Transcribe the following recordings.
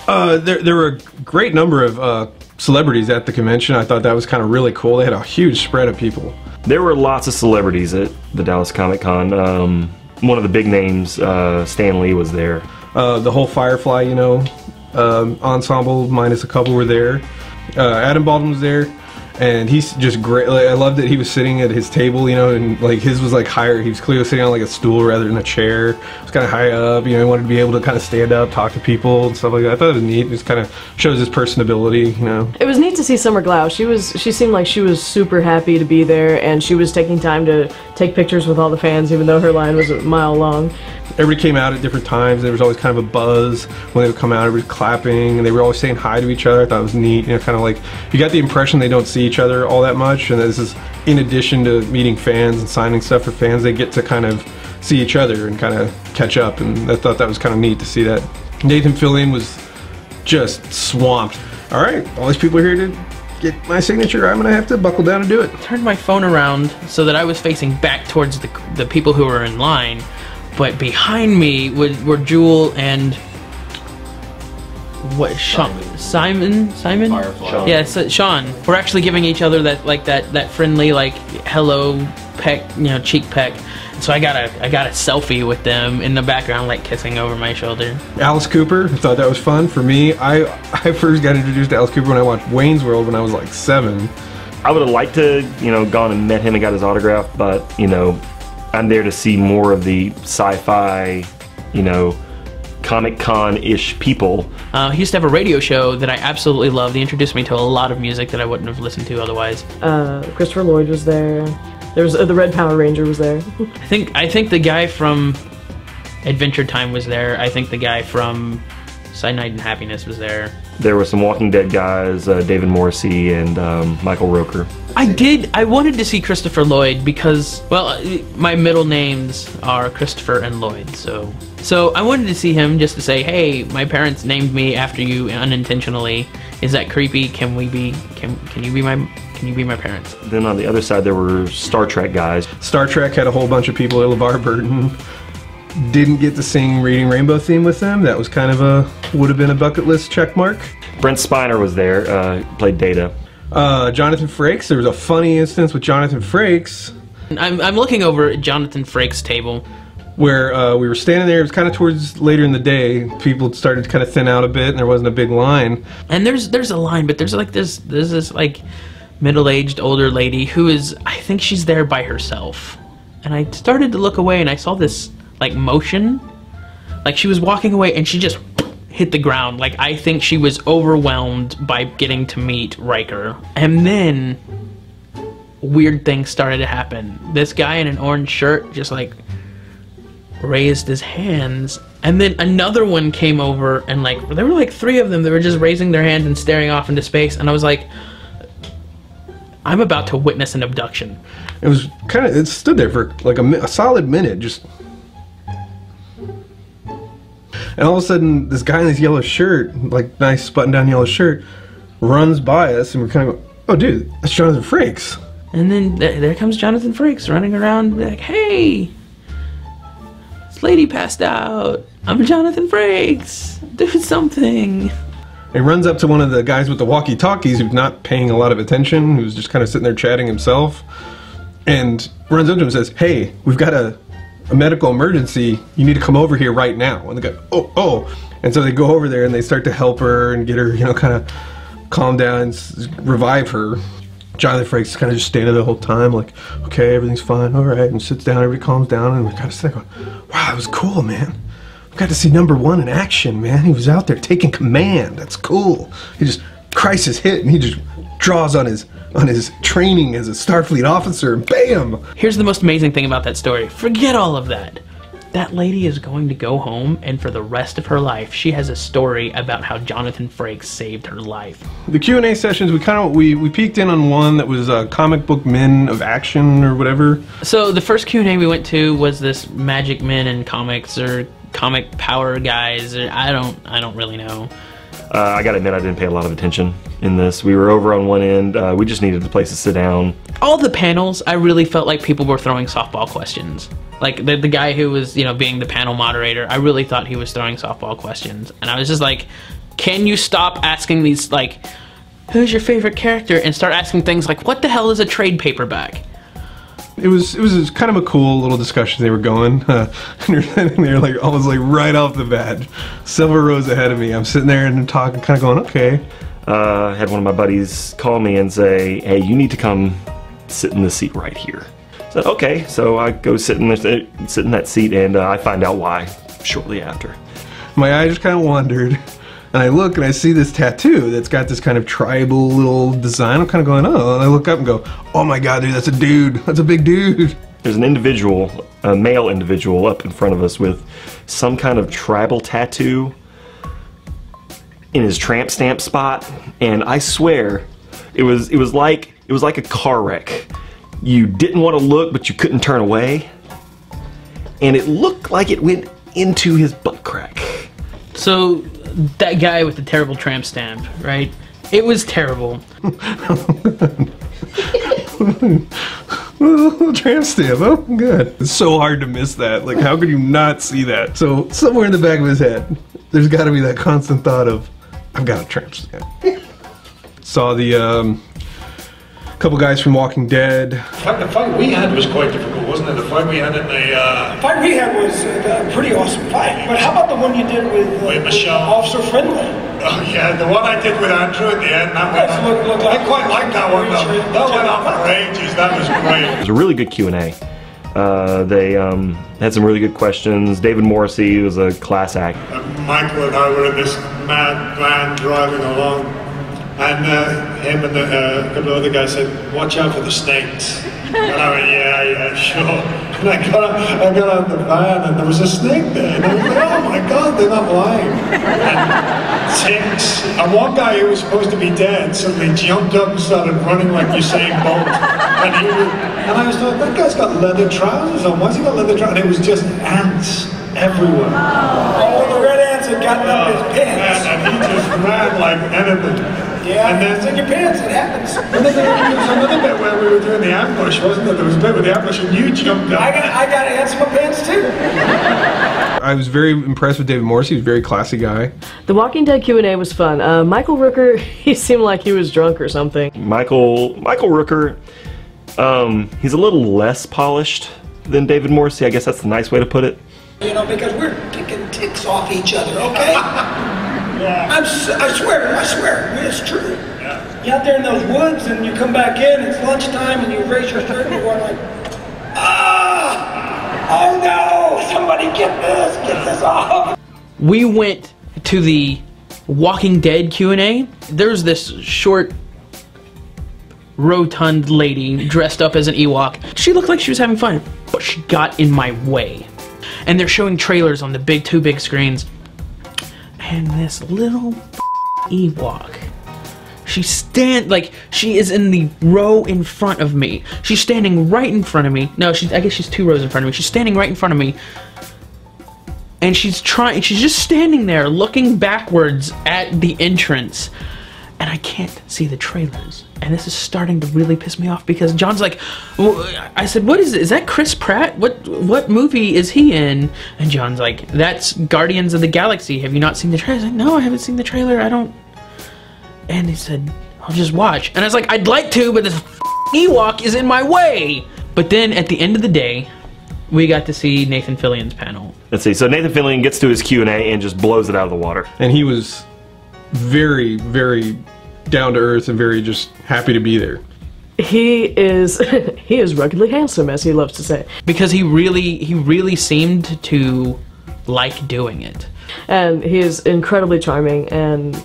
There were a great number of celebrities at the convention. I thought that was kind of really cool. They had a huge spread of people. There were lots of celebrities at the Dallas Comic Con. One of the big names, Stan Lee, was there. The whole Firefly, you know, ensemble, minus a couple, were there. Adam Baldwin was there. And he's just great. Like, I loved that he was sitting at his table, you know, and like his was like higher. He was clearly sitting on like a stool rather than a chair. It was kind of high up, you know. He wanted to be able to kind of stand up, talk to people and stuff like that. I thought it was neat. It just kind of shows his personability, you know. It was neat to see Summer Glau. She seemed like she was super happy to be there, and she was taking time to take pictures with all the fans, even though her line was a mile long. Everybody came out at different times. There was always kind of a buzz when they would come out. Everybody clapping, and they were always saying hi to each other. I thought it was neat. You know, kind of like you got the impression they don't see each other all that much, and this is in addition to meeting fans and signing stuff for fans. They get to kind of see each other and kind of catch up, and I thought that was kind of neat to see that. Nathan Fillion was just swamped. All right, all these people are here to get my signature. I'm gonna have to buckle down and do it. Turned my phone around so that I was facing back towards the people who were in line. But behind me were Jewel and what? Simon? Firefly. Yeah, so Sean. We're actually giving each other that friendly like hello peck, you know, cheek peck. So I got a selfie with them in the background, like kissing over my shoulder. Alice Cooper, I thought that was fun. For me, I first got introduced to Alice Cooper when I watched Wayne's World when I was like 7. I would have liked to, you know, gone and met him and got his autograph, but, you know, I'm there to see more of the sci-fi, you know, Comic-Con-ish people. He used to have a radio show that I absolutely loved. He introduced me to a lot of music that I wouldn't have listened to otherwise. Christopher Lloyd was there. There was the Red Power Ranger was there. I think the guy from Adventure Time was there. I think the guy from Side Night and Happiness was there. There were some Walking Dead guys, David Morrissey and Michael Roker. I wanted to see Christopher Lloyd because, well, my middle names are Christopher and Lloyd, so I wanted to see him just to say, hey, my parents named me after you unintentionally. Is that creepy? Can you be my parents? Then on the other side there were Star Trek guys. Star Trek had a whole bunch of people. LeVar Burton didn't get to sing Reading Rainbow theme with them. That was kind of would have been a bucket list check mark. Brent Spiner was there, played Data. Jonathan Frakes, there was a funny instance with Jonathan Frakes. I'm looking over at Jonathan Frakes' table. Where we were standing there, it was kind of towards later in the day. People started to kind of thin out a bit and there wasn't a big line. And there's a line, but there's this like middle-aged older lady who is, I think she's there by herself. And I started to look away and I saw this like motion. Like she was walking away and she just hit the ground. Like I think she was overwhelmed by getting to meet Riker. And then weird things started to happen. This guy in an orange shirt just like raised his hands, and then another one came over and like there were like 3 of them that were just raising their hands and staring off into space, and I was like, I'm about to witness an abduction. It was kind of, it stood there for like a solid minute, just. And all of a sudden, this guy in this yellow shirt, like nice button-down yellow shirt, runs by us, and we're kind of going, oh dude, that's Jonathan Frakes. And then there comes Jonathan Frakes running around like, hey, this lady passed out. I'm Jonathan Frakes. Do something. He runs up to one of the guys with the walkie-talkies who's not paying a lot of attention, who's just kind of sitting there chatting himself, and runs up to him and says, hey, we've got a medical emergency. You need to come over here right now. And the guy, oh. And so they go over there and they start to help her and get her, you know, kind of calm down and revive her. Jonathan Frakes is kind of just standing there the whole time, like, okay, everything's fine, all right, and sits down, everybody calms down, and we kind of sit there going, wow, that was cool, man. We got to see #1 in action, man. He was out there taking command. That's cool. He just, crisis hit, and he just draws on his training as a Starfleet officer, and bam! Here's the most amazing thing about that story. Forget all of that. That lady is going to go home, and for the rest of her life, she has a story about how Jonathan Frakes saved her life. The Q&A sessions, we peeked in on one that was comic book men of action or whatever. So the first Q&A we went to was this magic men in comics or comic power guys. Or I don't really know. I gotta admit, I didn't pay a lot of attention in this. We were over on one end. We just needed a place to sit down. All the panels, I really felt like people were throwing softball questions. Like the guy who was, you know, being the panel moderator, I really thought he was throwing softball questions. And I was just like, can you stop asking these, like, who's your favorite character, and start asking things like, what the hell is a trade paperback? It was kind of a cool little discussion they were going. And they're like almost like right off the bat, several rows ahead of me. I'm sitting there and talking, kind of going, okay. I had one of my buddies call me and say, hey, you need to come sit in the seat right here. I said, okay. So I go sit in that seat, and I find out why shortly after. My eye just kind of wandered. And I look and I see this tattoo that's got this kind of tribal little design. I'm kind of going, oh, and I look up and go, oh my god, dude, that's a dude. That's a big dude. There's an individual, a male individual up in front of us with some kind of tribal tattoo in his tramp stamp spot. And I swear, it was like a car wreck. You didn't want to look, but you couldn't turn away. And it looked like it went into his butt crack. So that guy with the terrible tramp stamp, right? It was terrible. Tramp stamp, oh good. It's so hard to miss that. Like, how could you not see that? So somewhere in the back of his head, there's got to be that constant thought of, I've got a tramp stamp. Saw the couple guys from Walking Dead. The fight we had was quite difficult, wasn't it? The fight we had in the... The fight we had was a pretty awesome fight. But how about the one you did with Michelle? Officer Friendly? Oh yeah, the one I did with Andrew at the end. I quite liked that one though. That went on for ages. That was great. It was a really good Q&A. They had some really good questions. David Morrissey was a class act. Michael and I were in this mad van driving along, and him and a couple of other guys said, "Watch out for the snakes." And I went, yeah, sure. And I got out of the van, and there was a snake there. And I was like, oh my god, they're not lying. And ticks. And one guy who was supposed to be dead suddenly jumped up and started running like Usain Bolt. And I was like, that guy's got leather trousers on. Why's he got leather trousers? And it was just ants everywhere. Oh, the red ants had gotten up his pants. And he just ran like anything. Yeah, and then it's in your pants, it happens. And then there was another bit where we were doing the ambush, wasn't there? There was a bit with the ambush and you jumped up. I got ants in my pants too. I was very impressed with David Morrissey. He was a very classy guy. The Walking Dead Q&A was fun. Michael Rooker, he seemed like he was drunk or something. Michael Rooker, he's a little less polished than David Morrissey. I guess that's the nice way to put it. You know, because we're picking ticks off each other, okay? Yeah. I swear, it's true. Yeah. You're out there in those woods and you come back in, it's lunchtime, and you raise your shirt and you're going like, oh no, somebody get this off. We went to the Walking Dead Q&A. There's this short, rotund lady dressed up as an Ewok. She looked like she was having fun, but she got in my way. And they're showing trailers on the two big screens. And this little Ewok, she is in the row in front of me. She's standing right in front of me. No, I guess she's 2 rows in front of me. She's standing right in front of me. And she's just standing there looking backwards at the entrance. And I can't see the trailers. And this is starting to really piss me off because John's like, I said, what is it? Is that Chris Pratt? What movie is he in? And John's like, that's Guardians of the Galaxy. Have you not seen the trailer? I was like, no, I haven't seen the trailer. I don't. And he said, I'll just watch. And I was like, I'd like to, but this Ewok is in my way. But then at the end of the day, we got to see Nathan Fillion's panel. Let's see. So Nathan Fillion gets to his Q&A and just blows it out of the water. And he was very, very down to earth and very just happy to be there. He is ruggedly handsome, as he loves to say. Because he really seemed to like doing it. And he is incredibly charming, and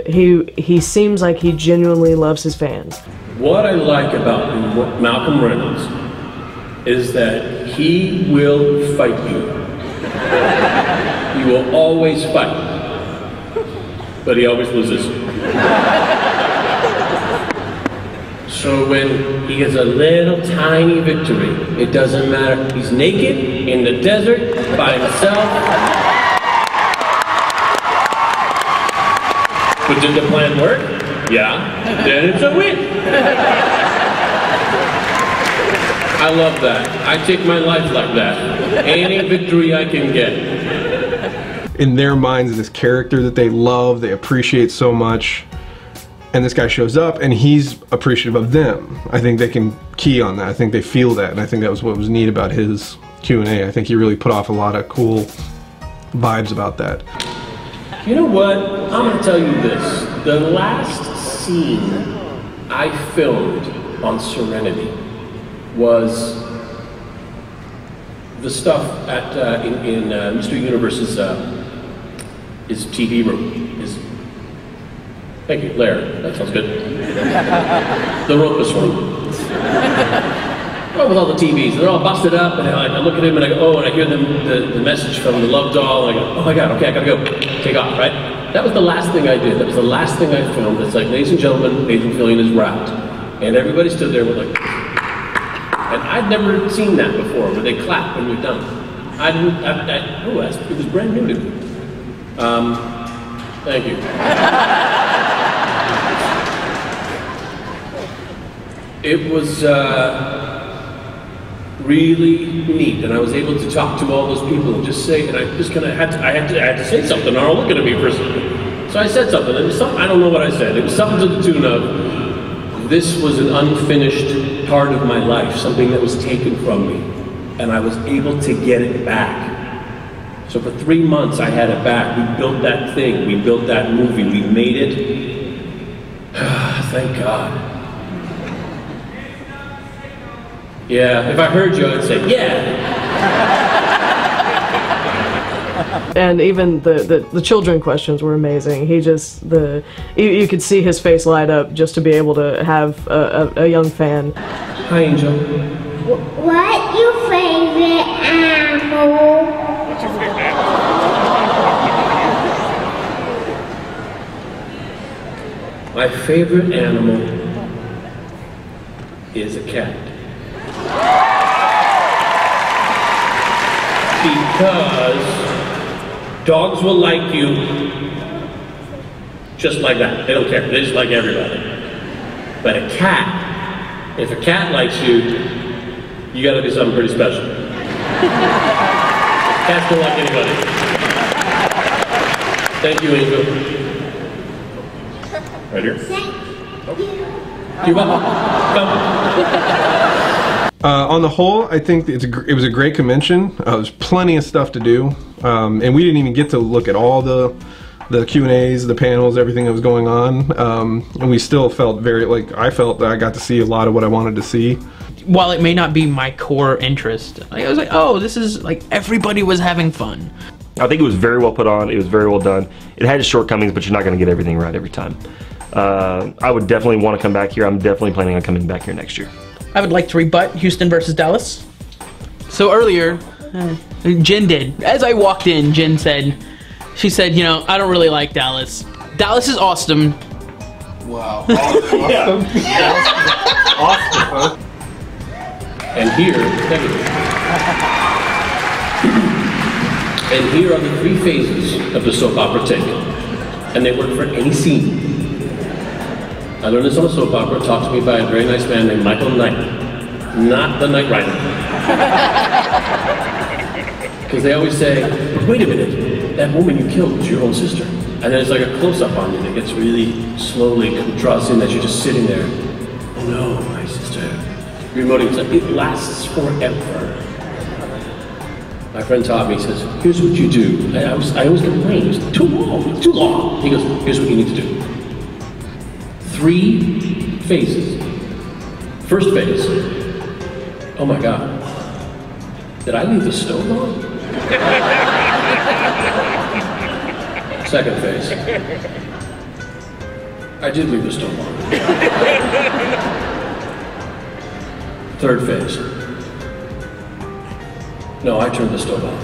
he seems like he genuinely loves his fans. What I like about Malcolm Reynolds is that he will fight you. He will always fight. But he always loses. So when he gets a little tiny victory, it doesn't matter. He's naked in the desert by himself. But did the plan work? Yeah. Then it's a win. I love that. I take my life like that. Any victory I can get. in their minds this character that they love, they appreciate so much, and this guy shows up and he's appreciative of them. I think they can key on that. I think they feel that, and I think that was what was neat about his Q&A. I think he really put off a lot of cool vibes about that. You know what? I'm going to tell you this. The last scene I filmed on Serenity was the stuff at in Mr. Universe's his TV room. Thank you, Larry. That sounds good. The Ropus room. Well, with all the TVs, they're all busted up, and I look at him and I go, oh, and I hear the message from the Love Doll, and I go, oh my God, okay, I gotta go. Take off, right? That was the last thing I did. That was the last thing I filmed. It's like, ladies and gentlemen, Nathan Fillion is wrapped. And everybody stood there with like, and I'd never seen that before, where they clap when you're done. It was brand new to me. Thank you. It was really neat, and I was able to talk to all those people and just say, and I just kind of had to say something, or I'll look at me for a second. So I said something. It was something, I don't know what I said. It was something to the tune of, this was an unfinished part of my life, something that was taken from me, and I was able to get it back. So for 3 months I had it back. We built that thing, we built that movie, we made it. Thank God. Yeah, if I heard you, I'd say, yeah. And even the children questions were amazing. He just, you could see his face light up just to be able to have a young fan. Hi, Angel. What's your favorite animal? My favorite animal is a cat. Because dogs will like you just like that. They don't care. They just like everybody. But a cat, if a cat likes you, you gotta do something pretty special. Cats don't like anybody. Thank you, Angel. Right here. You're welcome. Come. On the whole, I think it was a great convention. There's plenty of stuff to do, and we didn't even get to look at all the Q&As, the panels, everything that was going on, and we still felt I felt that I got to see a lot of what I wanted to see. While it may not be my core interest, I was like, oh, this is like, everybody was having fun. I think it was very well put on. It was very well done. It had its shortcomings, but you're not going to get everything right every time. I would definitely want to come back here. I'm definitely planning on coming back here next year. I would like to rebut Houston versus Dallas. So earlier, Jen did. As I walked in, Jen said, she said, you know, I don't really like Dallas. Dallas is awesome. Wow. Awesome. Yeah. Awesome, huh? And here are the 3 phases of the soap opera take. And they work for any scene. I learned this on a soap opera, taught to me by a very nice man named Michael Knight. Not the Knight Rider. Because they always say, wait a minute, that woman you killed was your own sister. And then it's like a close-up on you that gets really slowly draws in that you're just sitting there. Oh no, my sister. You're emoting, it lasts forever. My friend taught me, he says, here's what you do. I always complain, it's too long, too long. He goes, here's what you need to do. 3 phases. First phase, oh my God, did I leave the stove on? Second phase, I did leave the stove on. Third phase, no, I turned the stove off.